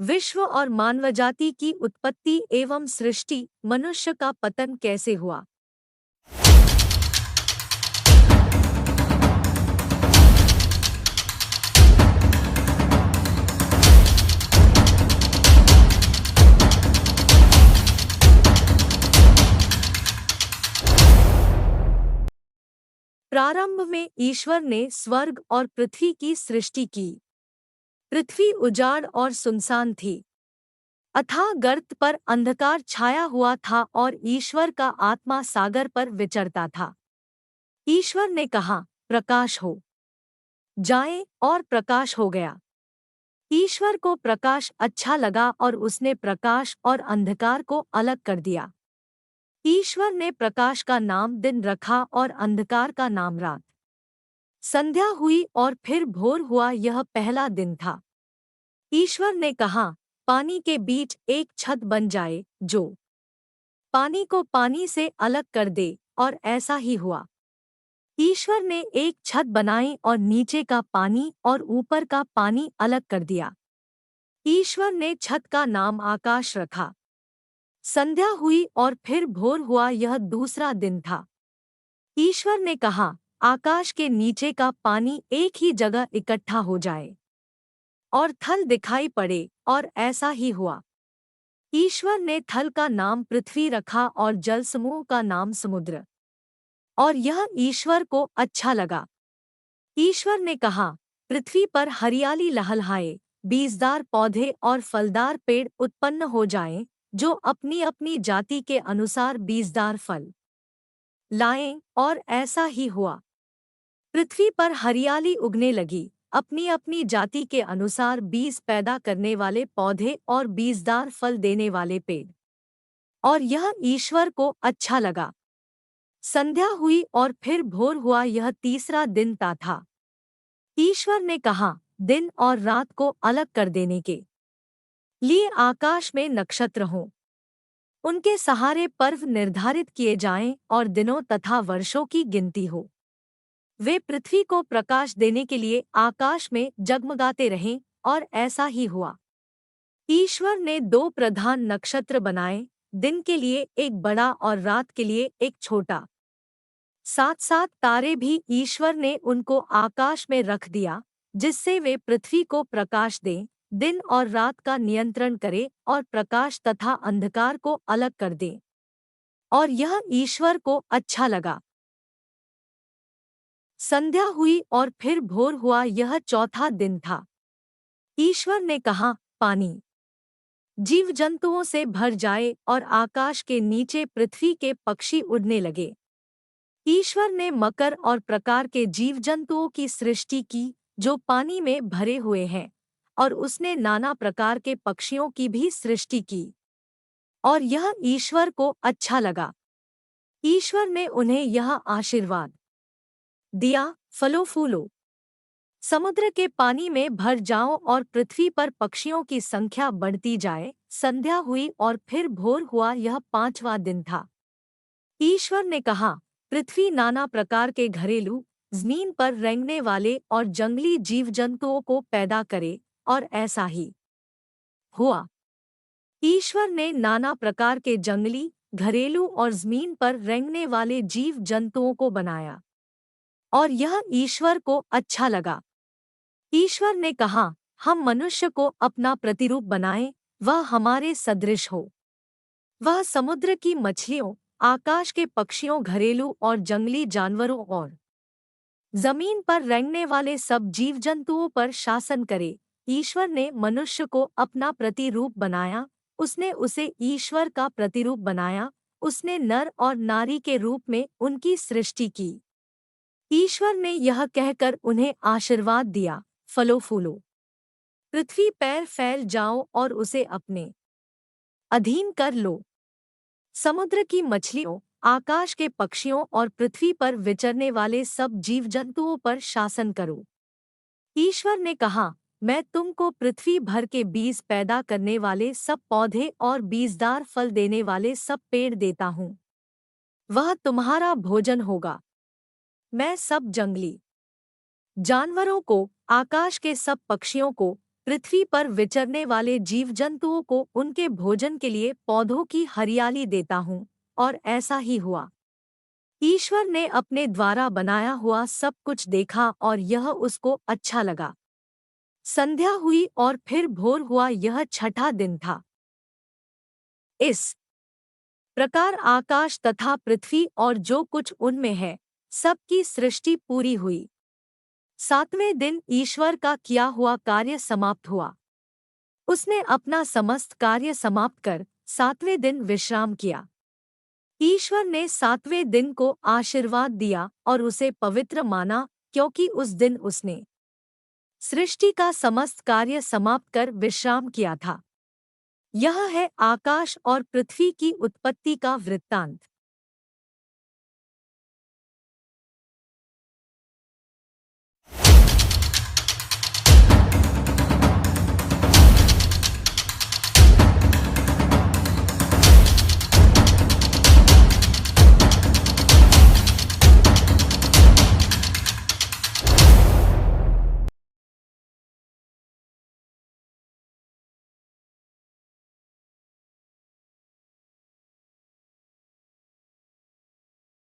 विश्व और मानवजाति की उत्पत्ति एवं सृष्टि, मनुष्य का पतन कैसे हुआ। प्रारंभ में ईश्वर ने स्वर्ग और पृथ्वी की सृष्टि की। पृथ्वी उजाड़ और सुनसान थी। अथाह गर्त पर अंधकार छाया हुआ था और ईश्वर का आत्मा सागर पर विचरता था। ईश्वर ने कहा, प्रकाश हो जाए, और प्रकाश हो गया। ईश्वर को प्रकाश अच्छा लगा और उसने प्रकाश और अंधकार को अलग कर दिया। ईश्वर ने प्रकाश का नाम दिन रखा और अंधकार का नाम रात। संध्या हुई और फिर भोर हुआ, यह पहला दिन था। ईश्वर ने कहा, पानी के बीच एक छत बन जाए जो पानी को पानी से अलग कर दे, और ऐसा ही हुआ। ईश्वर ने एक छत बनाई और नीचे का पानी और ऊपर का पानी अलग कर दिया। ईश्वर ने छत का नाम आकाश रखा। संध्या हुई और फिर भोर हुआ, यह दूसरा दिन था। ईश्वर ने कहा, आकाश के नीचे का पानी एक ही जगह इकट्ठा हो जाए और थल दिखाई पड़े, और ऐसा ही हुआ। ईश्वर ने थल का नाम पृथ्वी रखा और जलसमूह का नाम समुद्र, और यह ईश्वर को अच्छा लगा। ईश्वर ने कहा, पृथ्वी पर हरियाली लहलहाए, बीजदार पौधे और फलदार पेड़ उत्पन्न हो जाएं, जो अपनी अपनी जाति के अनुसार बीजदार फल लाएं, और ऐसा ही हुआ। पृथ्वी पर हरियाली उगने लगी, अपनी अपनी जाति के अनुसार बीज पैदा करने वाले पौधे और बीजदार फल देने वाले पेड़, और यह ईश्वर को अच्छा लगा। संध्या हुई और फिर भोर हुआ, यह तीसरा दिन था। ईश्वर ने कहा, दिन और रात को अलग कर देने के लिए आकाश में नक्षत्र हों। उनके सहारे पर्व निर्धारित किए जाएं और दिनों तथा वर्षों की गिनती हो। वे पृथ्वी को प्रकाश देने के लिए आकाश में जगमगाते रहें, और ऐसा ही हुआ। ईश्वर ने दो प्रधान नक्षत्र बनाए, दिन के लिए एक बड़ा और रात के लिए एक छोटा। साथ साथ तारे भी ईश्वर ने उनको आकाश में रख दिया, जिससे वे पृथ्वी को प्रकाश दें, दिन और रात का नियंत्रण करें और प्रकाश तथा अंधकार को अलग कर दें। और यह ईश्वर को अच्छा लगा। संध्या हुई और फिर भोर हुआ, यह चौथा दिन था। ईश्वर ने कहा, पानी जीव जंतुओं से भर जाए और आकाश के नीचे पृथ्वी के पक्षी उड़ने लगे। ईश्वर ने मकर और प्रकार के जीव जंतुओं की सृष्टि की, जो पानी में भरे हुए हैं, और उसने नाना प्रकार के पक्षियों की भी सृष्टि की, और यह ईश्वर को अच्छा लगा। ईश्वर ने उन्हें यह आशीर्वाद दिया, फलो फूलो, समुद्र के पानी में भर जाओ और पृथ्वी पर पक्षियों की संख्या बढ़ती जाए। संध्या हुई और फिर भोर हुआ, यह पांचवां दिन था। ईश्वर ने कहा, पृथ्वी नाना प्रकार के घरेलू, जमीन पर रेंगने वाले और जंगली जीव जंतुओं को पैदा करे, और ऐसा ही हुआ। ईश्वर ने नाना प्रकार के जंगली, घरेलू और जमीन पर रेंगने वाले जीव जंतुओं को बनाया, और यह ईश्वर को अच्छा लगा। ईश्वर ने कहा, हम मनुष्य को अपना प्रतिरूप बनाएं, वह हमारे सदृश हो। वह समुद्र की मछलियों, आकाश के पक्षियों, घरेलू और जंगली जानवरों और जमीन पर रेंगने वाले सब जीव जंतुओं पर शासन करे। ईश्वर ने मनुष्य को अपना प्रतिरूप बनाया, उसने उसे ईश्वर का प्रतिरूप बनाया, उसने नर और नारी के रूप में उनकी सृष्टि की। ईश्वर ने यह कहकर उन्हें आशीर्वाद दिया, फलो फूलो, पृथ्वी पैर फैल जाओ और उसे अपने अधीन कर लो। समुद्र की मछलियों, आकाश के पक्षियों और पृथ्वी पर विचरने वाले सब जीव जंतुओं पर शासन करो। ईश्वर ने कहा, मैं तुमको पृथ्वी भर के बीज पैदा करने वाले सब पौधे और बीजदार फल देने वाले सब पेड़ देता हूँ। वह तुम्हारा भोजन होगा। मैं सब जंगली जानवरों को, आकाश के सब पक्षियों को, पृथ्वी पर विचरने वाले जीव जंतुओं को उनके भोजन के लिए पौधों की हरियाली देता हूँ, और ऐसा ही हुआ। ईश्वर ने अपने द्वारा बनाया हुआ सब कुछ देखा और यह उसको अच्छा लगा। संध्या हुई और फिर भोर हुआ, यह छठा दिन था। इस प्रकार आकाश तथा पृथ्वी और जो कुछ उनमें है, सबकी सृष्टि पूरी हुई। सातवें दिन ईश्वर का किया हुआ कार्य समाप्त हुआ। उसने अपना समस्त कार्य समाप्त कर सातवें दिन विश्राम किया। ईश्वर ने सातवें दिन को आशीर्वाद दिया और उसे पवित्र माना, क्योंकि उस दिन उसने सृष्टि का समस्त कार्य समाप्त कर विश्राम किया था। यह है आकाश और पृथ्वी की उत्पत्ति का वृत्तांत।